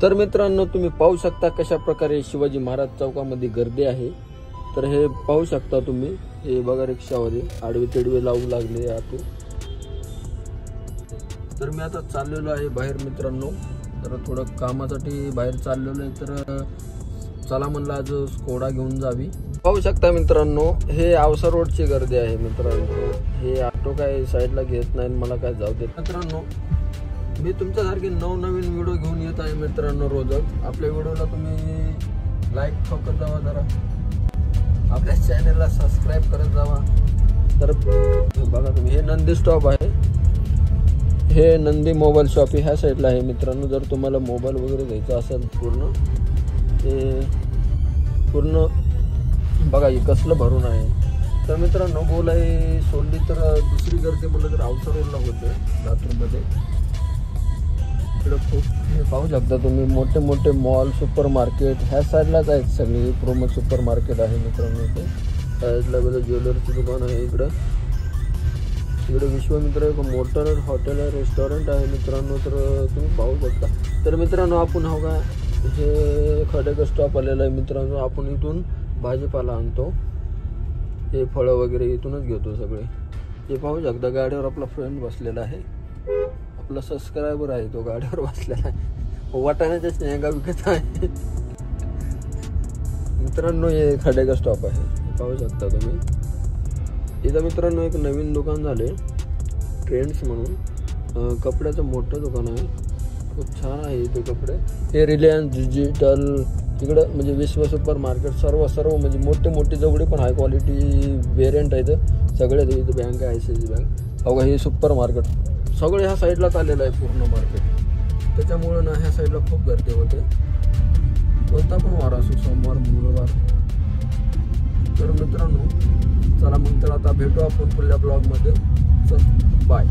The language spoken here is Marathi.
तर मित्रांनो तुम्ही पाहू शकता कशा प्रकारे शिवाजी महाराज चौकामध्ये गर्दी आहे। तर हे पाहू शकता तुम्ही, हे बघा रिक्षामध्ये आडवे तिडवे लावू लागले आतून। तर मी आता चाललेलो आहे बाहेर मित्रांनो, तर थोडं कामासाठी बाहेर चाललेलो आहे। तर चला म्हणलं आज स्कोडा घेऊन जावी। पाहू शकता मित्रांनो, हे औसा रोडची गर्दी आहे मित्रांनो। हे ऑटो काय साईडला घेत नाही, मला काय जाऊ देत। मित्रांनो मी तुमच्यासारखे नवनवीन व्हिडिओ घेऊन येत आहे मित्रांनो रोजच। आपल्या व्हिडिओला तुम्ही लाईक ठोकत जावा, जरा आपल्या चॅनलला सबस्क्राईब करत जावा। तर बघा तुम्ही, हे नंदी स्टॉप आहे, हे नंदी मोबाईल शॉप ह्या साईडला आहे मित्रांनो। जर तुम्हाला मोबाईल वगैरे घ्यायचा असेल पूर्ण, हे पूर्ण बघा हे कसलं भरून आहे। तर मित्रांनो गोलाई सोडली तर दुसरी गर्दी म्हणलं तर औसा रोडला होते लातूरमध्ये। इकडे खूप हे पाहू शकता तुम्ही, मोठे मोठे मॉल सुपर मार्केट ह्या साईडलाच आहेत सगळी। प्रोमो सुपर मार्केट आहे मित्रांनो, इथे साईडला बघा ज्वेलरीचं दुकान आहे। इकडे विश्वामित्र एक मोठं हॉटेल आहे, रेस्टॉरंट आहे मित्रांनो। तर तुम्ही पाहू शकता। तर मित्रांनो आपण हो का हे खडेकर स्टॉप आलेला आहे मित्रांनो। आपण इथून भाजीपाला आणतो, हे फळं वगैरे इथूनच घेतो सगळे। हे पाहू शकता गाडीवर आपला फ्रेंड बसलेला आहे, आपला सबस्क्रायबर आहे, तो गाडीवर बसलेला आहे, वाटाण्याच्या शेंगा विकत आहे मित्रांनो। हे खडेकर स्टॉप आहे, पाहू शकता तुम्ही। इथं मित्रांनो एक नवीन दुकान झाले ट्रेंड्स म्हणून, कपड्याचं मोठं दुकान आहे, खूप छान आहे इथे कपडे। हे रिलायन्स डिजिटल इकडं म्हणजे विश्व सुपर मार्केट सर्व म्हणजे मोठे मोठे जेवढे पण हाय क्वालिटी वेरियंट आहेत सगळे। इथं बँक आहे ICICI बँक, अवघा हे सुपर मार्केट सगळे ह्या साईडलाच आलेलं आहे पूर्ण मार्केट। त्याच्यामुळं ना ह्या साईडला खूप गर्दी होते, कोणता पण वार असो, सोमवार मंगळवार। तर मित्रांनो चला मग तर आता भेटू आपण पुढल्या ब्लॉगमध्ये। चल बाय।